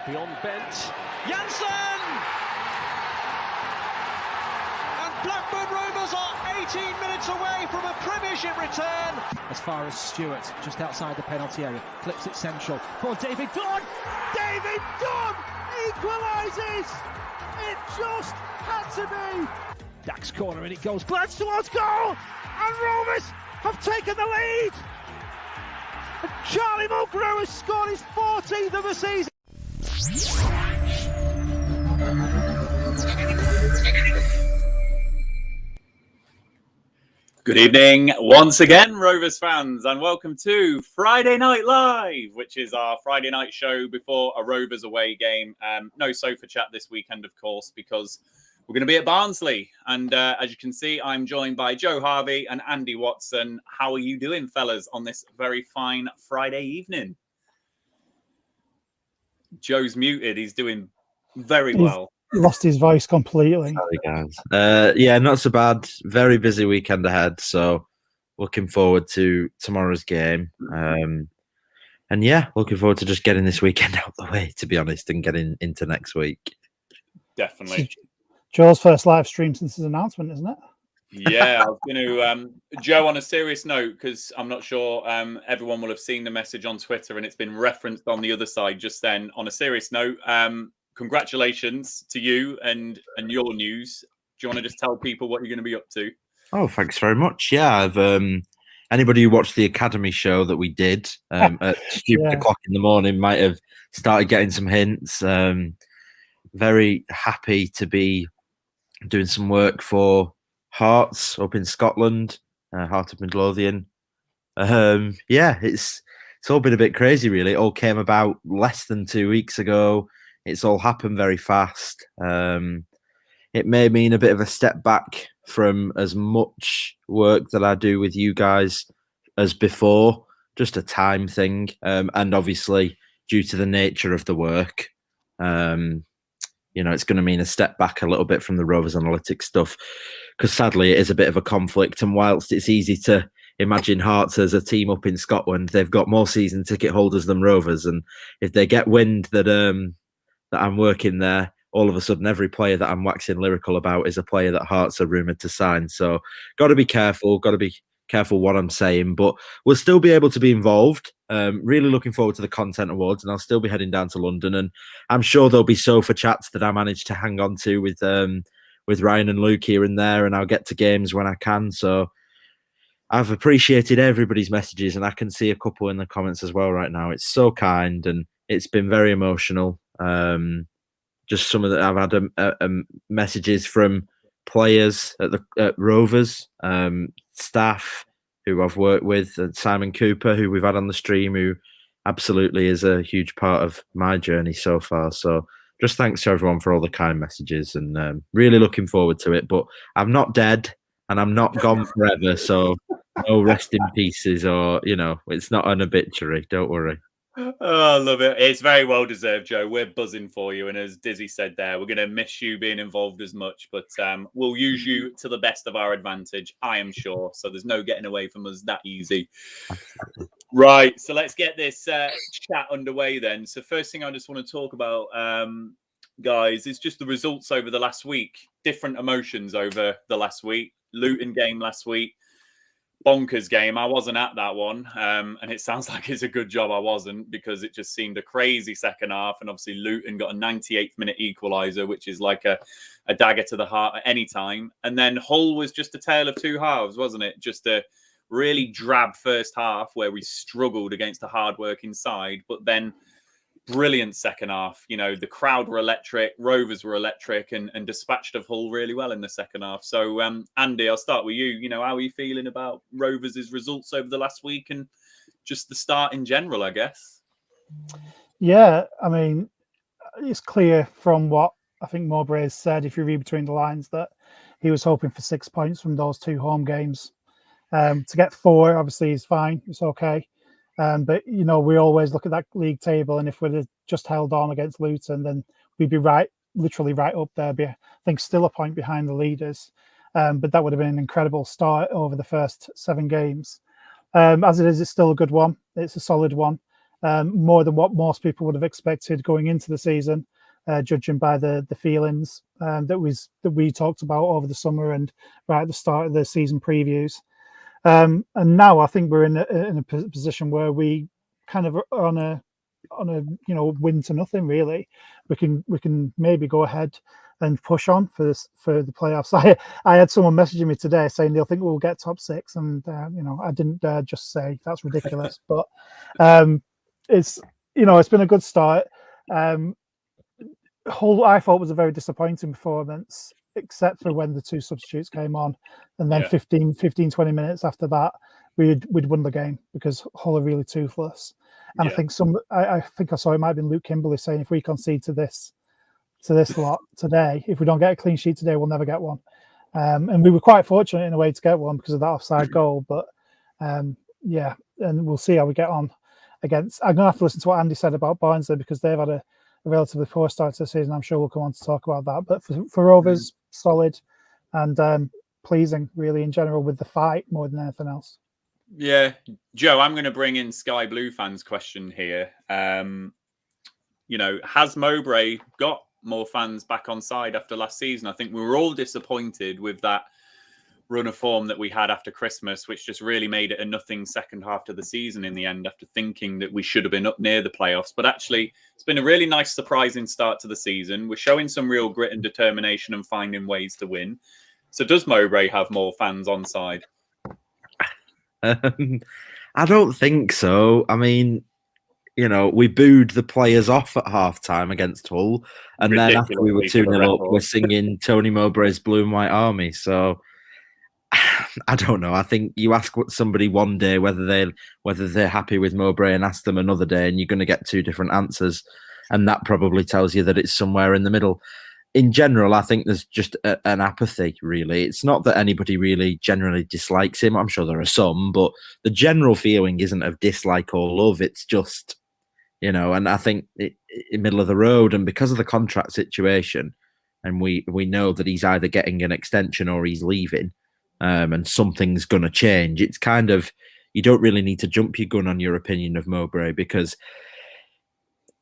Beyond bent. Janssen! And Blackburn Rovers are 18 minutes away from a Premiership return. As far as Stewart, just outside the penalty area, clips it central for David Dunn. David Dunn equalises. It just had to be. Dax corner and it goes. Glance towards goal, and Rovers have taken the lead. And Charlie Mulgrew has scored his 14th of the season. Good evening once again, Rovers fans, and welcome to Friday Night Live, which is our Friday night show before a Rovers away game. No sofa chat this weekend, of course, because we're going to be at Barnsley. And as you can see, I'm joined by Joe Harvey and Andy Watson. How are you doing, fellas, on this very fine Friday evening? Joe's muted. He's doing very well. Lost his voice completely. Sorry, guys. Yeah, not so bad. Very busy weekend ahead, so looking forward to tomorrow's game. And yeah, looking forward to just getting this weekend out the way, to be honest, and getting into next week. Definitely. Joe's first live stream since his announcement, isn't it? Yeah, I was going to, Joe, on a serious note, because I'm not sure everyone will have seen the message on Twitter and it's been referenced on the other side just then. On a serious note, congratulations to you and your news. Do you want to just tell people what you're going to be up to? Oh, thanks very much. Yeah, I've anybody who watched the Academy show that we did at stupid o'clock in the morning might have started getting some hints. Very happy to be doing some work for Hearts up in Scotland, Heart of Midlothian. Yeah, it's all been a bit crazy, really. It all came about less than 2 weeks ago. It's all happened very fast. It may mean a bit of a step back from as much work that I do with you guys as before, just a time thing. And obviously, due to the nature of the work, it's going to mean a step back a little bit from the Rovers Analytics stuff, because sadly it is a bit of a conflict. And whilst it's easy to imagine Hearts as a team up in Scotland, they've got more season ticket holders than Rovers. And if they get wind that I'm working there, all of a sudden every player that I'm waxing lyrical about is a player that Hearts are rumoured to sign. So got to be careful what I'm saying, but we'll still be able to be involved. Really looking forward to the Content Awards, and I'll still be heading down to London, and I'm sure there'll be sofa chats that I managed to hang on to with Ryan and Luke here and there, and I'll get to games when I can. So I've appreciated everybody's messages, and I can see a couple in the comments as well right now. It's so kind, and it's been very emotional. Just some of the I've had messages from players at Rovers, staff who I've worked with, and Simon Cooper, who we've had on the stream, who absolutely is a huge part of my journey so far. So just thanks to everyone for all the kind messages, and really looking forward to it. But I'm not dead and I'm not gone forever, so no rest in pieces, or it's not an obituary. Don't worry. Oh, I love it. It's very well deserved, Joe. We're buzzing for you. And as Dizzy said there, we're going to miss you being involved as much, but we'll use you to the best of our advantage, I am sure. So there's no getting away from us that easy. Right. So let's get this chat underway then. So first thing I just want to talk about, guys, is just the results over the last week. Different emotions over the last week. Luton game last week. Bonkers game. I wasn't at that one, and it sounds like it's a good job I wasn't, because it just seemed a crazy second half. And obviously Luton got a 98th minute equaliser, which is like a dagger to the heart at any time. And then Hull was just a tale of two halves, wasn't it? Just a really drab first half where we struggled against a hard-working side, but then brilliant second half. The crowd were electric, Rovers were electric, and dispatched of Hull really well in the second half. So, Andy, I'll start with you. How are you feeling about Rovers' results over the last week and just the start in general, I guess? Yeah, I mean, it's clear from what I think Mowbray has said, if you read between the lines, that he was hoping for 6 points from those two home games. To get 4, obviously, is fine. It's okay. But, we always look at that league table, and if we'd have just held on against Luton, then we'd be literally right up there. I think still a point behind the leaders. But that would have been an incredible start over the first 7 games. As it is, it's still a good one. It's a solid one. more than what most people would have expected going into the season, judging by the feelings that we talked about over the summer and right at the start of the season previews. And now I think we're in a position where we kind of are on a win to nothing really. We can maybe go ahead and push on for the playoffs. I had someone messaging me today saying they'll think we'll get top 6, and I didn't just say that's ridiculous. But it's been a good start. Hull, I thought, was a very disappointing performance, except for when the 2 substitutes came on, and then 15, 20 minutes after that, we'd won the game because Hull are really toothless. And I think I think I saw it might have been Luke Kimberley saying, if we concede to this lot today, if we don't get a clean sheet today, we'll never get one. And we were quite fortunate in a way to get one because of that offside goal. But and we'll see how we get on against. I'm gonna have to listen to what Andy said about Barnsley because they've had a relatively poor start to the season. I'm sure we'll come on to talk about that. But for Rovers, solid and pleasing, really, in general, with the fight more than anything else. Yeah, Joe, I'm going to bring in Sky Blue fans' question here. Has Mowbray got more fans back on side after last season? I think we were all disappointed with that run of form that we had after Christmas, which just really made it a nothing second half to the season in the end, after thinking that we should have been up near the playoffs. But actually, it's been a really nice, surprising start to the season. We're showing some real grit and determination and finding ways to win. So does Mowbray have more fans on side? I don't think so. I mean, we booed the players off at half-time against Hull, and then after we were 2-0 up, we're singing Tony Mowbray's Blue and White Army. So I don't know. I think you ask somebody one day whether they're happy with Mowbray and ask them another day, and you're going to get 2 different answers, and that probably tells you that it's somewhere in the middle. In general, I think there's just an apathy, really. It's not that anybody really generally dislikes him. I'm sure there are some, but the general feeling isn't of dislike or love. It's just, and I think in middle of the road, and because of the contract situation, and we know that he's either getting an extension or he's leaving, and something's going to change. It's kind of, you don't really need to jump your gun on your opinion of Mowbray because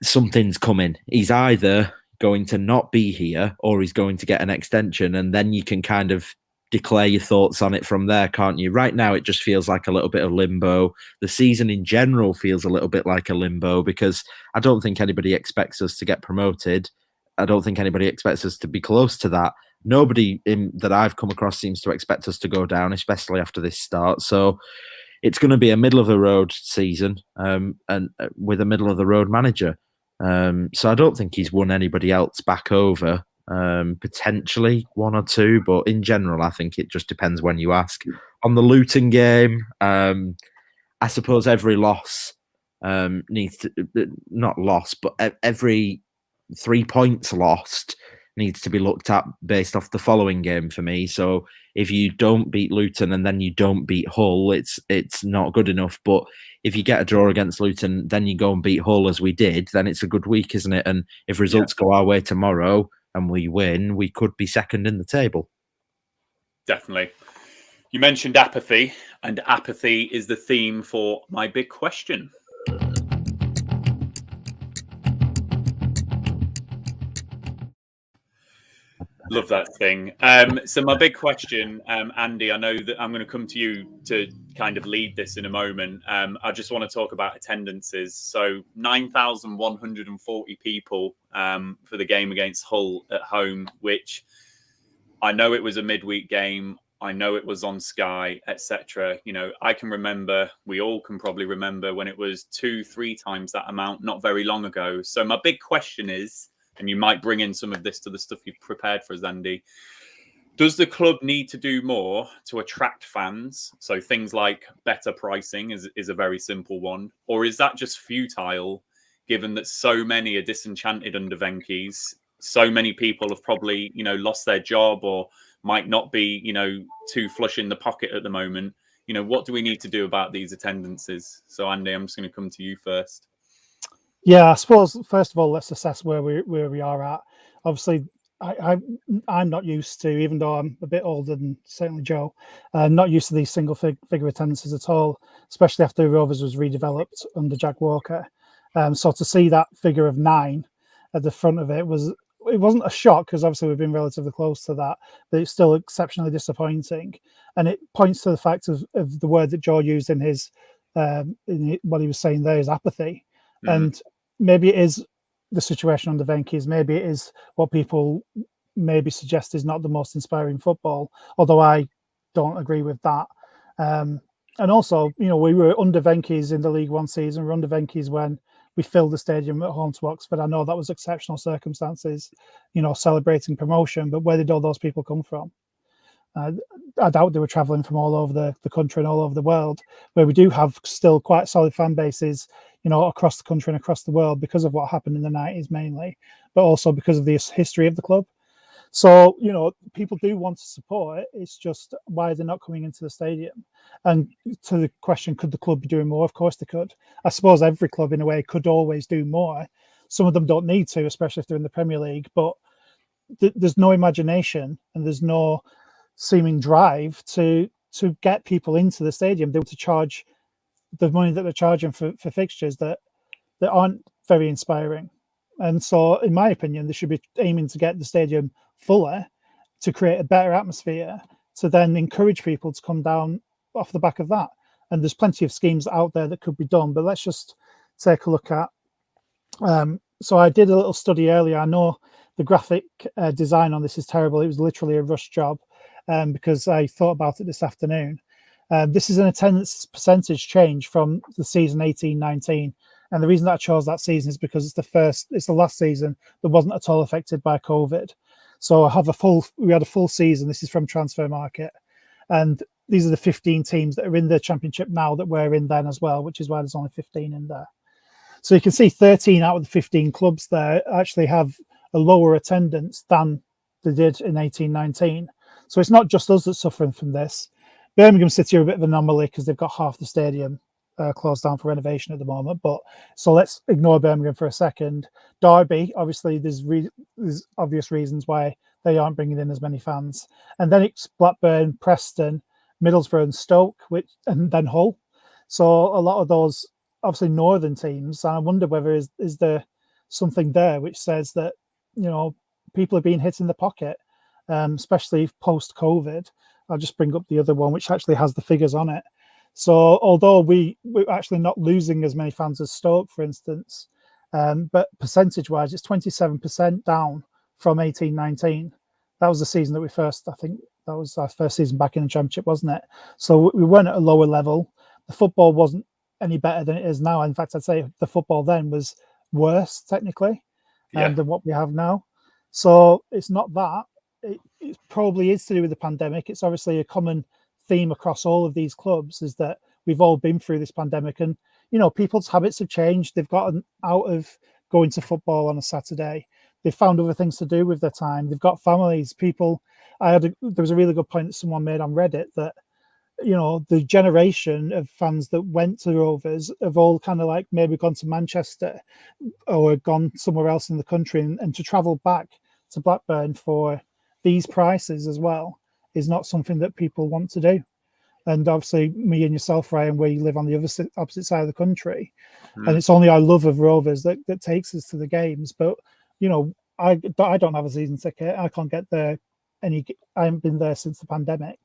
something's coming. He's either going to not be here or he's going to get an extension, and then you can kind of declare your thoughts on it from there, can't you? Right now it just feels like a little bit of limbo. The season in general feels a little bit like a limbo because I don't think anybody expects us to get promoted. I don't think anybody expects us to be close to that. Nobody that I've come across seems to expect us to go down, especially after this start. So it's going to be a middle of the road season, and with a middle of the road manager. So I don't think he's won anybody else back over. Potentially 1 or 2, but in general, I think it just depends when you ask. On the Luton game, I suppose every loss needs to, not loss, but every 3 points lost needs to be looked at based off the following game for me. So if you don't beat Luton and then you don't beat Hull, it's not good enough. But if you get a draw against Luton, then you go and beat Hull as we did, then it's a good week, isn't it? And if results go our way tomorrow and we win, we could be second in the table. Definitely. You mentioned apathy, and apathy is the theme for my big question. Love that thing. So my big question, Andy, I know that I'm going to come to you to kind of lead this in a moment. I just want to talk about attendances. So 9,140 people for the game against Hull at home, which I know it was a midweek game. I know it was on Sky, etc. I can remember, we all can probably remember when it was 2-3 times that amount not very long ago. So my big question is, and you might bring in some of this to the stuff you've prepared for us, Andy, does the club need to do more to attract fans? So things like better pricing is a very simple one. Or is that just futile, given that so many are disenchanted under Venky's? So many people have probably, lost their job or might not be, too flush in the pocket at the moment. What do we need to do about these attendances? So, Andy, I'm just going to come to you first. Yeah, I suppose first of all, let's assess where we are at. Obviously, I'm not used to, even though I'm a bit older than certainly Joe, not used to these single figure attendances at all, especially after Rovers was redeveloped under Jack Walker. So to see that figure of 9 at the front of it wasn't a shock, because obviously we've been relatively close to that, but it's still exceptionally disappointing. And it points to the fact of the word that Joe used in his what he was saying there is apathy. And maybe it is the situation under Venky's, maybe it is what people maybe suggest is not the most inspiring football, although I don't agree with that. And also, we were under Venky's in the League One season. We were under Venky's when we filled the stadium at home to Oxford. I know that was exceptional circumstances, celebrating promotion, but where did all those people come from? I doubt they were travelling from all over the country and all over the world, where we do have still quite solid fan bases, across the country and across the world, because of what happened in the 90s mainly, but also because of the history of the club. So, people do want to support it. It's just why they're not coming into the stadium. And to the question, could the club be doing more? Of course they could. I suppose every club, in a way, could always do more. Some of them don't need to, especially if they're in the Premier League. But there's no imagination and there's no seeming drive to get people into the stadium. They want to charge the money that they're charging for fixtures that aren't very inspiring. And so, in my opinion, they should be aiming to get the stadium fuller, to create a better atmosphere, to then encourage people to come down off the back of that. And there's plenty of schemes out there that could be done, but let's just take a look at. So I did a little study earlier. I know the graphic design on this is terrible. It was literally a rush job, because I thought about it this afternoon. This is an attendance percentage change from the season 18-19. And the reason that I chose that season is because it's the last season that wasn't at all affected by COVID. So we had a full season. This is from Transfer Market. And these are the 15 teams that are in the championship now that were in then as well, which is why there's only 15 in there. So you can see 13 out of the 15 clubs there actually have a lower attendance than they did in 18-19. So it's not just us that's suffering from this. Birmingham City are a bit of an anomaly because they've got half the stadium closed down for renovation at the moment. But so let's ignore Birmingham for a second. Derby, obviously, there's obvious reasons why they aren't bringing in as many fans. And then it's Blackburn, Preston, Middlesbrough and Stoke, and then Hull. So a lot of those, obviously, northern teams. And I wonder whether is there something there which says that, people are being hit in the pocket, especially post-COVID. I'll just bring up the other one, which actually has the figures on it. So although we're actually not losing as many fans as Stoke, for instance, but percentage-wise, it's 27% down from 18-19. That was the season that I think that was our first season back in the Championship, wasn't it? So we weren't at a lower level. The football wasn't any better than it is now. In fact, I'd say the football then was worse, technically, than what we have now. So it's not that. It probably is to do with the pandemic. It's obviously a common theme across all of these clubs, is that we've all been through this pandemic, and people's habits have changed. They've gotten out of going to football on a Saturday. They've found other things to do with their time. They've got families. There was a really good point that someone made on Reddit that the generation of fans that went to Rovers have all kind of like maybe gone to Manchester or gone somewhere else in the country, and to travel back to Blackburn for these prices as well is not something that people want to do. And obviously, me and yourself, Ryan, we live on the opposite side of the country, and it's only our love of Rovers that takes us to the games. But I don't have a season ticket. I can't get there. I haven't been there since the pandemic.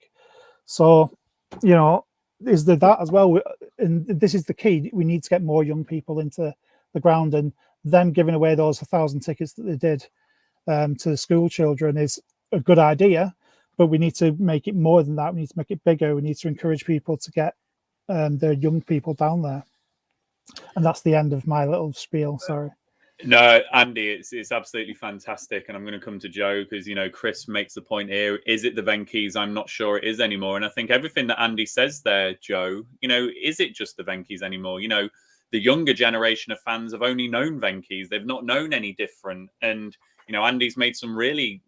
So, is there that as well? And this is the key. We need to get more young people into the ground, and them giving away those 1,000 tickets that they did to the school children is a good idea. But we need to make it more than that. We need to make it bigger. We need to encourage people to get their young people down there. And that's the end of my little spiel. Sorry. No, Andy, it's absolutely fantastic. And I'm going to come to Joe because, Chris makes the point here. Is it the Venky's? I'm not sure it is anymore. And I think everything that Andy says there, Joe, is it just the Venky's anymore? The younger generation of fans have only known Venky's. They've not known any different. And, Andy's made some really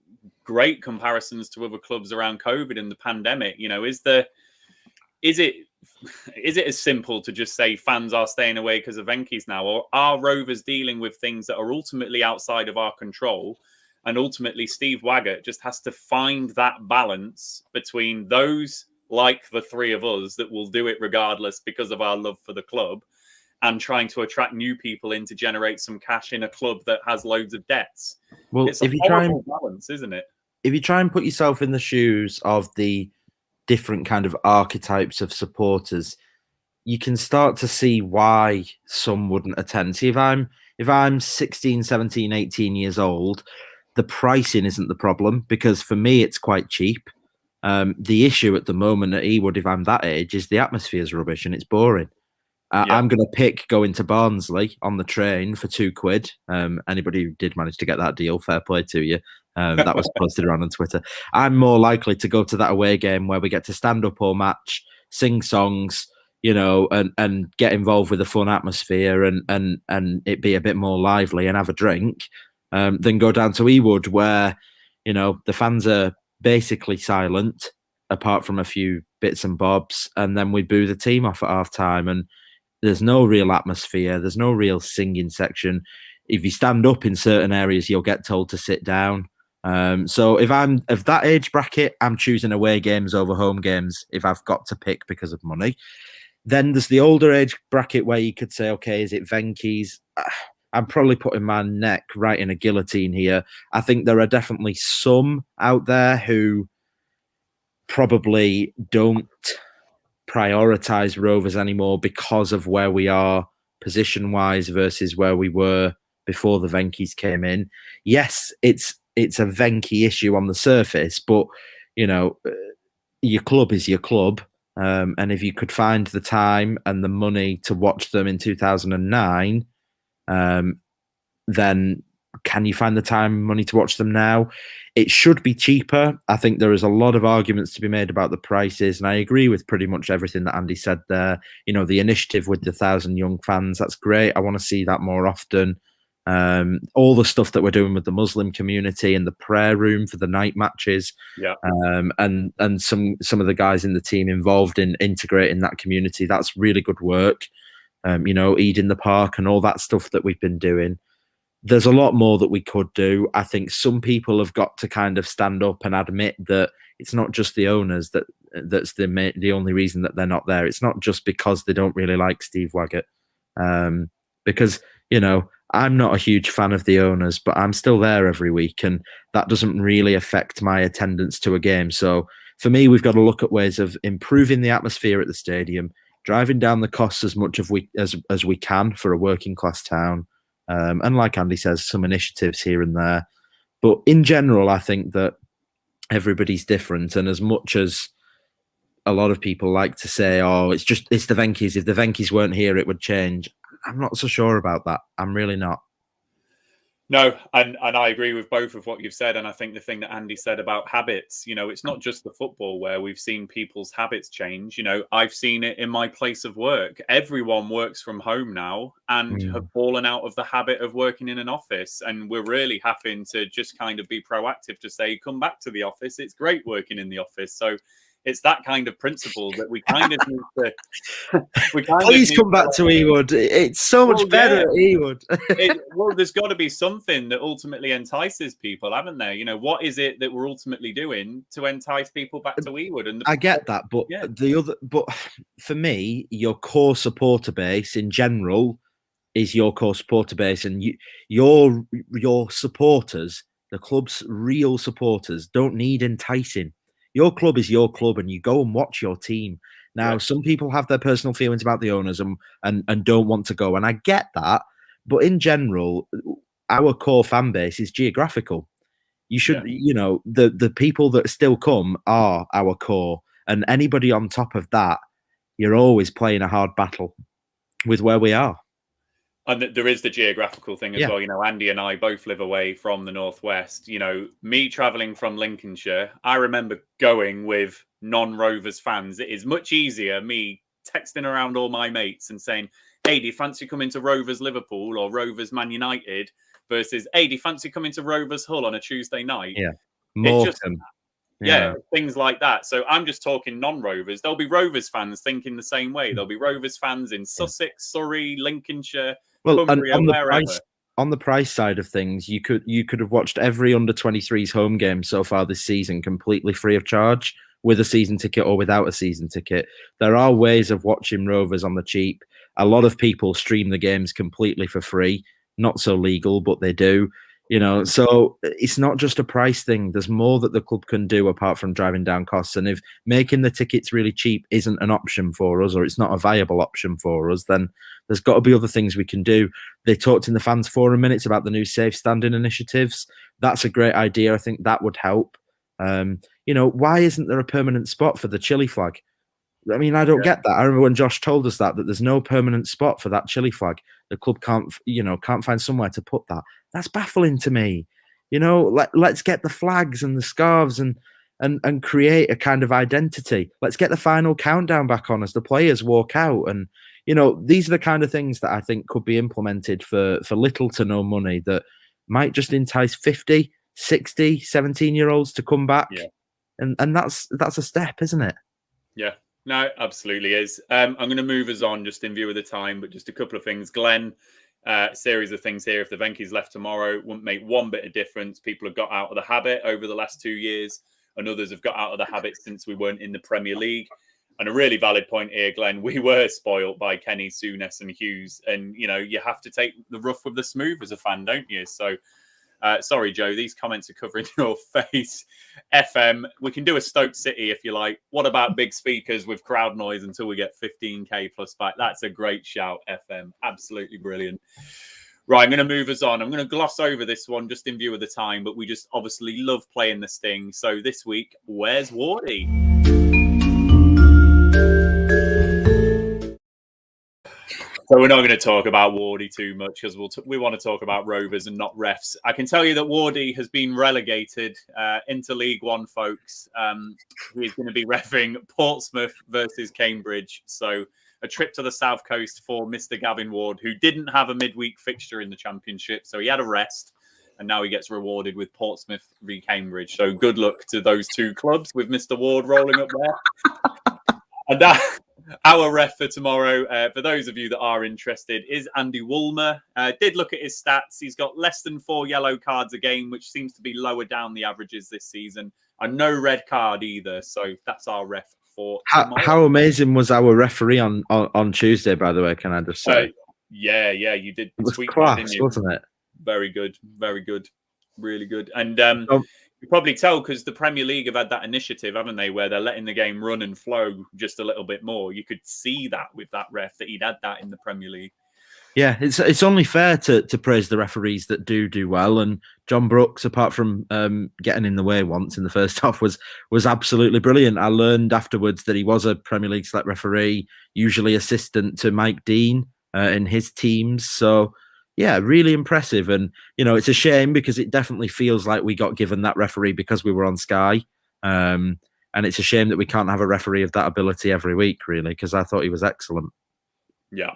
great comparisons to other clubs around COVID and the pandemic. Is it as simple to just say fans are staying away because of Venky's now, or are Rovers dealing with things that are ultimately outside of our control? And ultimately, Steve Waggett just has to find that balance between those like the three of us that will do it regardless because of our love for the club, and trying to attract new people in to generate some cash in a club that has loads of debts. Well, It's a if you try and balance, isn't it? if you try and put yourself in the shoes of the different kind of archetypes of supporters, you can start to see why some wouldn't attend. See, if I'm 16, 17, 18 years old, the pricing isn't the problem, because for me it's quite cheap. The issue at the moment at Ewood, if I'm that age, is the atmosphere's rubbish and it's boring. I'm going to pick going to Barnsley on the train for £2. Anybody who did manage to get that deal, fair play to you. That was posted around on Twitter. I'm more likely to go to that away game where we get to stand up all match, sing songs, and get involved with a fun atmosphere and it be a bit more lively and have a drink, than go down to Ewood where, the fans are basically silent apart from a few bits and bobs, and then we boo the team off at half time, and there's no real atmosphere. There's no real singing section. If you stand up in certain areas, you'll get told to sit down. So if I'm of that age bracket, I'm choosing away games over home games if I've got to pick because of money. Then there's the older age bracket where you could say, okay, is it Venky's? I'm probably putting my neck right in a guillotine here. I think there are definitely some out there who probably don't prioritize Rovers anymore because of where we are position-wise versus where we were before the Venky's came in. Yes, it's a Venky issue on the surface, but your club is your club, and if you could find the time and the money to watch them in 2009, then can you find the time and money to watch them now? It should be cheaper. I think there is a lot of arguments to be made about the prices, and I agree with pretty much everything that Andy said there. The initiative with the 1,000 young fans, that's great. I want to see that more often. All the stuff that we're doing with the Muslim community and the prayer room for the night matches, and some of the guys in the team involved in integrating that community, that's really good work. Eid in the Park and all that stuff that we've been doing. There's a lot more that we could do. I think some people have got to kind of stand up and admit that it's not just the owners that's the only reason that they're not there. It's not just because they don't really like Steve Waggett. Because, I'm not a huge fan of the owners, but I'm still there every week, and that doesn't really affect my attendance to a game. So for me, we've got to look at ways of improving the atmosphere at the stadium, driving down the costs as much as we can for a working class town. And like Andy says, some initiatives here and there. But in general, I think that everybody's different. And as much as a lot of people like to say, oh, it's the Venky's, if the Venky's weren't here, it would change. I'm not so sure about that. I'm really not. No, and I agree with both of what you've said. And I think the thing that Andy said about habits, it's not just the football where we've seen people's habits change. I've seen it in my place of work. Everyone works from home now and have fallen out of the habit of working in an office. And we're really having to just kind of be proactive to say, come back to the office. It's great working in the office. So it's that kind of principle that we kind of need to. Please come back to Ewood. It's so much better at Ewood. There's got to be something that ultimately entices people, haven't there? What is it that we're ultimately doing to entice people back to Ewood? And I get that, but but for me, your core supporter base in general is your core supporter base, and your supporters, the club's real supporters, don't need enticing. Your club is your club, and you go and watch your team. Now, some people have their personal feelings about the owners and don't want to go, and I get that. But in general, our core fan base is geographical. You should, the people that still come are our core, and anybody on top of that, you're always playing a hard battle with where we are. And there is the geographical thing as well. Andy and I both live away from the Northwest. Me traveling from Lincolnshire, I remember going with non-Rovers fans. It is much easier me texting around all my mates and saying, hey, do you fancy coming to Rovers Liverpool or Rovers Man United versus, hey, do you fancy coming to Rovers Hull on a Tuesday night? Yeah. Morton. Things like that. So I'm just talking non-Rovers. There'll be Rovers fans thinking the same way. There'll be Rovers fans in Sussex, Surrey, Lincolnshire, Cumbria, on the price side of things, you could have watched every under-23s home game so far this season completely free of charge with a season ticket or without a season ticket. There are ways of watching Rovers on the cheap. A lot of people stream the games completely for free. Not so legal, but they do. So it's not just a price thing. There's more that the club can do apart from driving down costs. And if making the tickets really cheap isn't an option for us, or it's not a viable option for us, then there's got to be other things we can do. They talked in the fans forum minutes about the new safe standing initiatives. That's a great idea. I think that would help. Why isn't there a permanent spot for the Chile flag? I mean, I don't get that. I remember when Josh told us that there's no permanent spot for that Chile flag. The club can't find somewhere to put that. That's baffling to me. Let's get the flags and the scarves and create a kind of identity. Let's get the final countdown back on as the players walk out. And, these are the kind of things that I think could be implemented for little to no money that might just entice 50, 60, 17-year-olds to come back. Yeah. And that's a step, isn't it? Yeah. No, absolutely is. I'm going to move us on just in view of the time, but just a couple of things. Glenn, series of things here. If the Venky's left tomorrow, wouldn't make one bit of difference. People have got out of the habit over the last 2 years, and others have got out of the habit since we weren't in the Premier League. And a really valid point here, Glenn, we were spoilt by Kenny, Souness and Hughes. And, you have to take the rough with the smooth as a fan, don't you? So, sorry, Joe, these comments are covering your face. FM, we can do a Stoke City if you like. What about big speakers with crowd noise until we get 15k plus back? That's a great shout, FM. Absolutely brilliant. Right, I'm going to move us on. I'm going to gloss over this one just in view of the time, but we just obviously love playing the Sting. So this week, where's Wardy? So we're not going to talk about Wardy too much because we want to talk about Rovers and not refs. I can tell you that Wardy has been relegated into League One, folks. He's going to be reffing Portsmouth versus Cambridge. So a trip to the South Coast for Mr. Gavin Ward, who didn't have a midweek fixture in the Championship. So he had a rest and now he gets rewarded with Portsmouth v Cambridge. So good luck to those two clubs with Mr. Ward rolling up there. And that... Our ref for tomorrow, for those of you that are interested, is Andy Woolmer. Did look at his stats. He's got less than 4 yellow cards a game, which seems to be lower down the averages this season. And no red card either. So that's our ref for tomorrow. How amazing was our referee on Tuesday, by the way, can I just say? Yeah, you did. It was class, didn't you? Wasn't it? Very good. Really good. And you probably tell because the Premier League have had that initiative, haven't they, where they're letting the game run and flow just a little bit more. You could see that with that ref, that he'd had that in the Premier League. Yeah, it's only fair to praise the referees that do well. And John Brooks, apart from getting in the way once in the first half, was absolutely brilliant. I learned afterwards that he was a Premier League select referee, usually assistant to Mike Dean in his teams. So, yeah, really impressive. And, it's a shame because it definitely feels like we got given that referee because we were on Sky. And it's a shame that we can't have a referee of that ability every week, really, because I thought he was excellent. Yeah.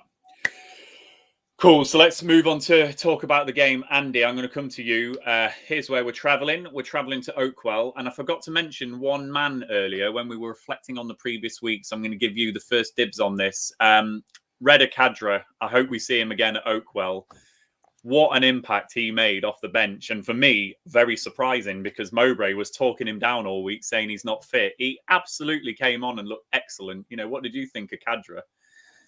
Cool. So let's move on to talk about the game. Andy, I'm going to come to you. Here's where we're travelling. We're travelling to Oakwell. And I forgot to mention one man earlier when we were reflecting on the previous week. So I'm going to give you the first dibs on this. Reda Kadra, I hope we see him again at Oakwell. What an impact he made off the bench. And for me, very surprising because Mowbray was talking him down all week saying he's not fit. He absolutely came on and looked excellent. What did you think of Kadra?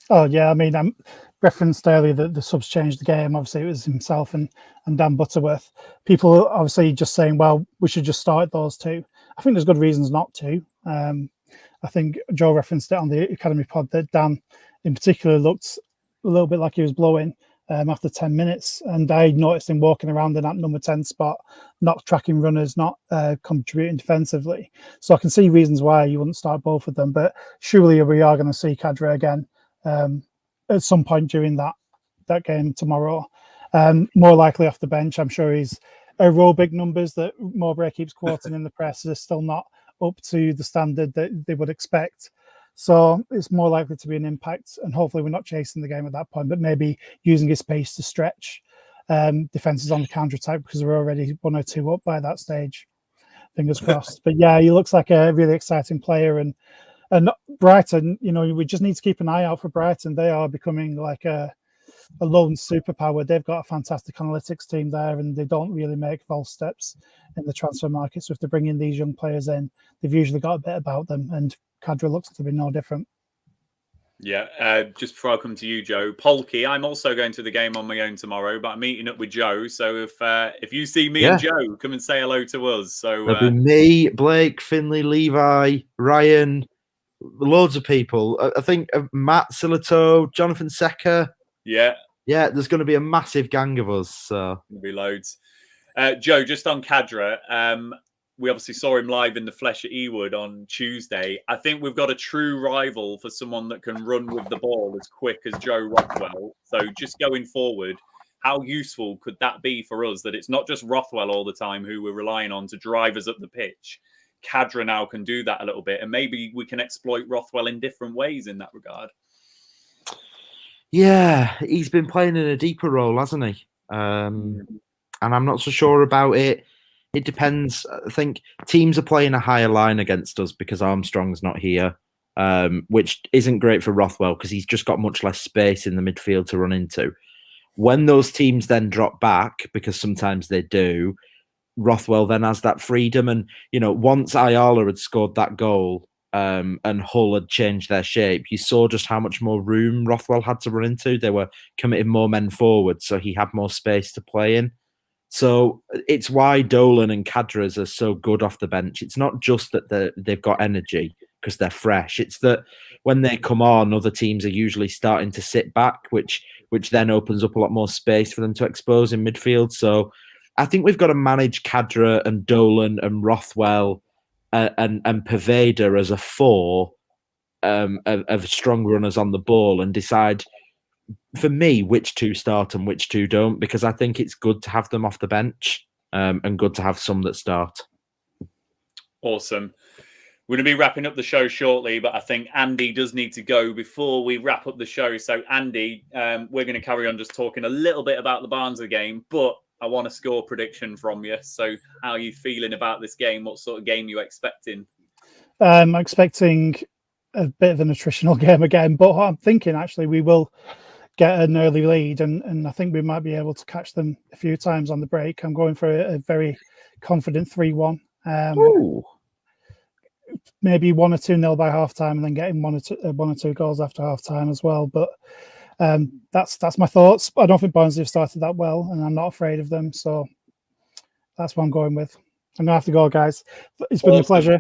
Oh, yeah. I mean, I referenced earlier that the subs changed the game. Obviously, it was himself and Dan Butterworth. People obviously just saying, well, we should just start those two. I think there's good reasons not to. I think Joe referenced it on the Academy pod that Dan in particular looked a little bit like he was blowing after 10 minutes. And I noticed him walking around in that number 10 spot, not tracking runners, not contributing defensively. So I can see reasons why you wouldn't start both of them. But surely we are going to see Kadra again at some point during that game tomorrow. More likely off the bench. I'm sure his aerobic numbers that Mowbray keeps quoting in the press are still not up to the standard that they would expect. So it's more likely to be an impact, and hopefully we're not chasing the game at that point, but maybe using his pace to stretch defenses on the counter-attack because we're already 1 or 2 up by that stage. Fingers crossed. But yeah, he looks like a really exciting player, and Brighton, we just need to keep an eye out for Brighton. They are becoming like a lone superpower. They've got a fantastic analytics team there, and they don't really make false steps in the transfer market. So if they're bringing these young players in, they've usually got a bit about them, and Kadra looks to be no different. Yeah, just before I come to you, Joe, Polky, I'm also going to the game on my own tomorrow, but I'm meeting up with Joe. So if you see me and Joe, come and say hello to us. So there'll be me, Blake, Finley, Levi, Ryan, loads of people. I think Matt Silato, Jonathan Secker. Yeah, there's going to be a massive gang of us. So there'll be loads. Joe, just on Khadra, we obviously saw him live in the flesh at Ewood on Tuesday. I think we've got a true rival for someone that can run with the ball as quick as Joe Rothwell. So just going forward, how useful could that be for us that it's not just Rothwell all the time who we're relying on to drive us up the pitch? Khadra now can do that a little bit, and maybe we can exploit Rothwell in different ways in that regard. Yeah, he's been playing in a deeper role, hasn't he? And I'm not so sure about it. It depends. I think teams are playing a higher line against us because Armstrong's not here, which isn't great for Rothwell because he's just got much less space in the midfield to run into. When those teams then drop back, because sometimes they do, Rothwell then has that freedom. And, once Ayala had scored that goal and Hull had changed their shape, you saw just how much more room Rothwell had to run into. They were committing more men forward, so he had more space to play in. So it's why Dolan and Kadras are so good off the bench. It's not just that they've got energy because they're fresh. It's that when they come on, other teams are usually starting to sit back, which then opens up a lot more space for them to expose in midfield. So I think we've got to manage Khadra and Dolan and Rothwell and Paveda as a four of strong runners on the ball and decide, for me, which two start and which two don't, because I think it's good to have them off the bench and good to have some that start. Awesome. We're going to be wrapping up the show shortly, but I think Andy does need to go before we wrap up the show. So, Andy, we're going to carry on just talking a little bit about the Barnsley game, but I want a score prediction from you. So, how are you feeling about this game? What sort of game are you expecting? I'm expecting a bit of an attritional game again, but I'm thinking actually we will get an early lead, and I think we might be able to catch them a few times on the break. I'm going for a very confident 3-1. Maybe 1 or 2-0 by half time, and then getting one or two goals after half time as well. But that's my thoughts. I don't think Barnsley have started that well, and I'm not afraid of them. So that's what I'm going with. I'm gonna have to go, guys. It's been a pleasure.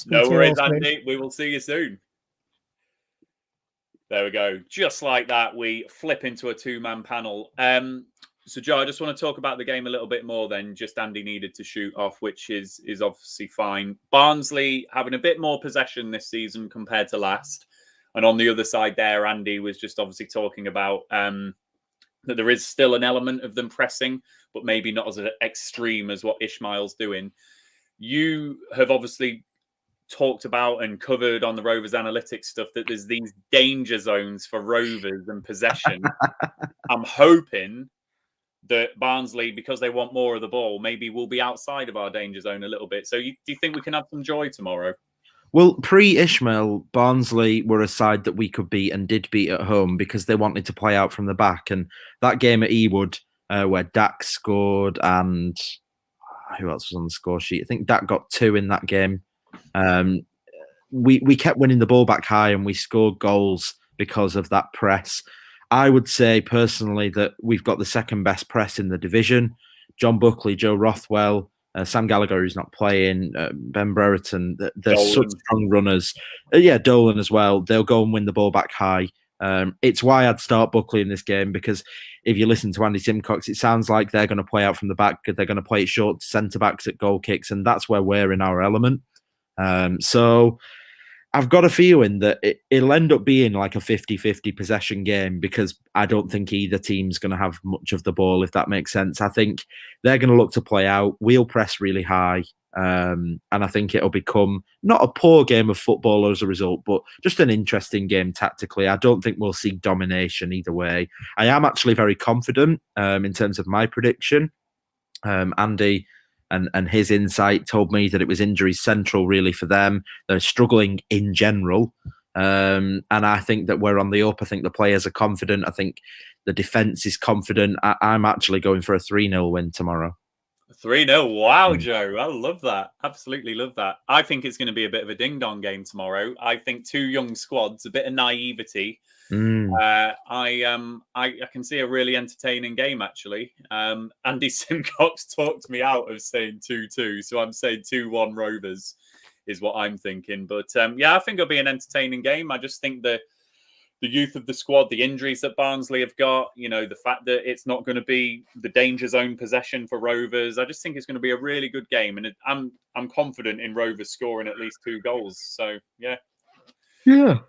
No worries, Andy. We will see you soon. There we go. Just like that, we flip into a two-man panel. So, Joe, I just want to talk about the game a little bit more then. Just Andy needed to shoot off, which is obviously fine. Barnsley having a bit more possession this season compared to last. And on the other side there, Andy was just obviously talking about that there is still an element of them pressing, but maybe not as extreme as what Ishmael's doing. You have obviously talked about and covered on the Rovers analytics stuff that there's these danger zones for Rovers and possession. I'm hoping that Barnsley, because they want more of the ball, maybe will be outside of our danger zone a little bit. So do you think we can have some joy tomorrow? Well, pre-Ishmael, Barnsley were a side that we could beat and did beat at home because they wanted to play out from the back. And that game at Ewood, where Dak scored and who else was on the score sheet? I think Dak got 2 in that game. We kept winning the ball back high and we scored goals because of that press. I would say personally that we've got the second best press in the division. John Buckley, Joe Rothwell, Sam Gallagher, who's not playing, Ben Brereton, they're such strong runners. Dolan as well. They'll go and win the ball back high. It's why I'd start Buckley in this game, because if you listen to Andy Simcox, it sounds like they're going to play out from the back. They're going to play it short to centre-backs at goal kicks, and that's where we're in our element. So I've got a feeling that it'll end up being like a 50-50 possession game, because I don't think either team's going to have much of the ball, if that makes sense. I think they're going to look to play out. We'll press really high. And I think it'll become not a poor game of football as a result, but just an interesting game tactically. I don't think we'll see domination either way. I am actually very confident in terms of my prediction. Andy and his insight told me that it was injuries central really for them. They're struggling in general. And I think that we're on the up. I think the players are confident. I think the defence is confident. I'm actually going for a 3-0 win tomorrow. A 3-0. Wow, Joe. I love that. Absolutely love that. I think it's going to be a bit of a ding-dong game tomorrow. I think two young squads, a bit of naivety. I can see a really entertaining game, actually. Andy Simcox talked me out of saying 2-2, so I'm saying 2-1 Rovers is what I'm thinking. But yeah, I think it'll be an entertaining game. I just think the youth of the squad, the injuries that Barnsley have got, the fact that it's not going to be the danger zone possession for Rovers. I just think it's going to be a really good game, and I'm confident in Rovers scoring at least 2 goals. So yeah, we're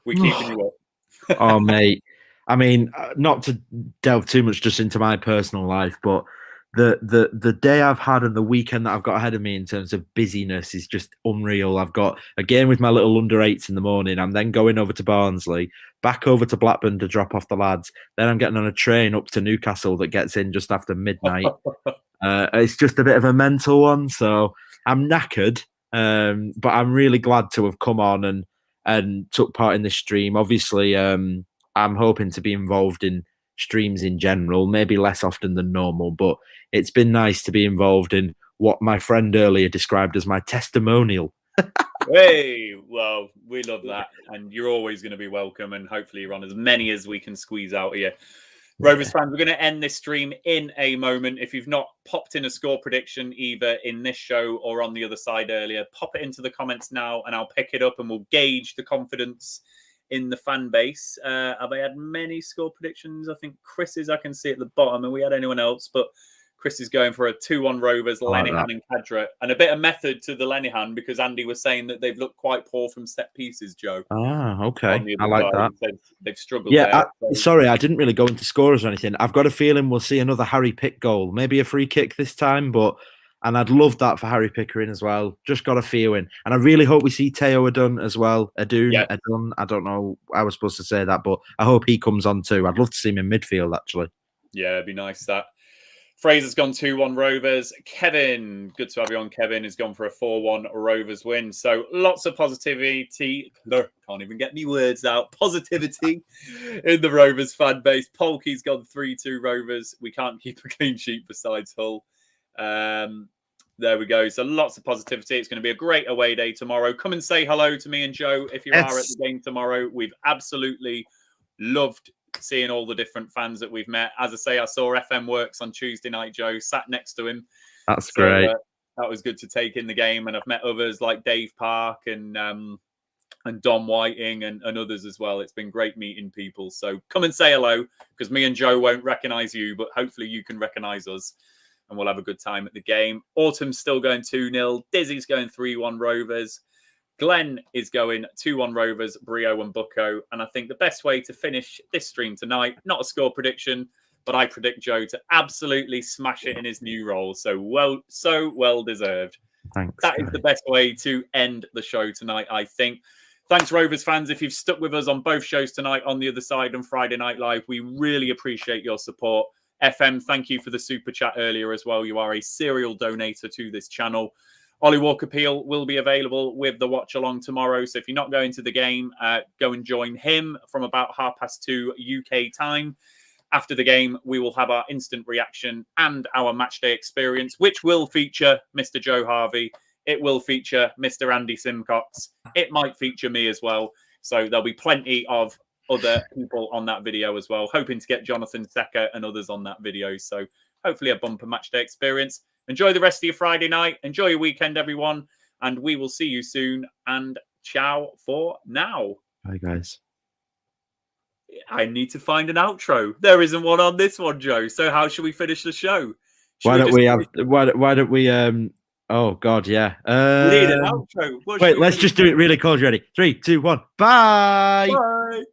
keeping you up. Oh, mate. I mean, not to delve too much just into my personal life, but the day I've had and the weekend that I've got ahead of me in terms of busyness is just unreal. I've got a game with my little under-8s in the morning. I'm then going over to Barnsley, back over to Blackburn to drop off the lads. Then I'm getting on a train up to Newcastle that gets in just after midnight. It's just a bit of a mental one, so I'm knackered. But I'm really glad to have come on and took part in this stream. Obviously, I'm hoping to be involved in streams in general, maybe less often than normal, but it's been nice to be involved in what my friend earlier described as my testimonial. Hey, well, we love that, and you're always going to be welcome, and hopefully you're on as many as we can squeeze out of you. Rovers fans, we're going to end this stream in a moment. If you've not popped in a score prediction either in this show or on the other side earlier, pop it into the comments now and I'll pick it up and we'll gauge the confidence in the fan base. Have I had many score predictions? I think Chris's I can see at the bottom, and we had anyone else, but Chris is going for a 2-1 Rovers, Lenihan and Cadra, and a bit of method to the Lenihan because Andy was saying that they've looked quite poor from set pieces, Joe. Ah, okay. I like that. They've struggled. Yeah, sorry, I didn't really go into scorers or anything. I've got a feeling we'll see another Harry Pick goal, maybe a free kick this time, and I'd love that for Harry Pickering as well. Just got a feeling. And I really hope we see Teo Adun as well. Adun. I don't know how I was supposed to say that, but I hope he comes on too. I'd love to see him in midfield, actually. Yeah, it'd be nice that. Fraser's gone 2-1 Rovers. Kevin, good to have you on, Kevin, has gone for a 4-1 Rovers win. So lots of positivity. No, can't even get me words out. Positivity in the Rovers fan base. Polky's gone 3-2 Rovers. We can't keep a clean sheet besides Hull. There we go. So lots of positivity. It's going to be a great away day tomorrow. Come and say hello to me and Joe if you are at the game tomorrow. We've absolutely loved seeing all the different fans that we've met. As I say, I saw FM Works on Tuesday night, Joe, sat next to him. That's great. That was good to take in the game. And I've met others like Dave Park and Dom Whiting and others as well. It's been great meeting people. So come and say hello, because me and Joe won't recognise you, but hopefully you can recognise us and we'll have a good time at the game. Autumn's still going 2-0. Dizzy's going 3-1 Rovers. Glenn is going 2-1 Rovers, Brio and Bucco. And I think the best way to finish this stream tonight, not a score prediction, but I predict Joe to absolutely smash it in his new role. So well deserved. Thanks. That is the best way to end the show tonight, I think. Thanks, Rovers fans. If you've stuck with us on both shows tonight, on the other side and Friday Night Live, we really appreciate your support. FM, thank you for the super chat earlier as well. You are a serial donator to this channel. Ollie Walker Peel will be available with the watch along tomorrow. So if you're not going to the game, go and join him from about 2:30 UK time. After the game, we will have our instant reaction and our matchday experience, which will feature Mr. Joe Harvey. It will feature Mr. Andy Simcox. It might feature me as well. So there'll be plenty of other people on that video as well. Hoping to get Jonathan Secker and others on that video. So hopefully a bumper matchday experience. Enjoy the rest of your Friday night. Enjoy your weekend, everyone. And we will see you soon. And ciao for now. Bye, guys. I need to find an outro. There isn't one on this one, Joe. So how should we finish the show? Why don't we oh God, yeah. We need an outro. Wait, let's just do it really cold. Ready? 3, 2, 1. Bye. Bye.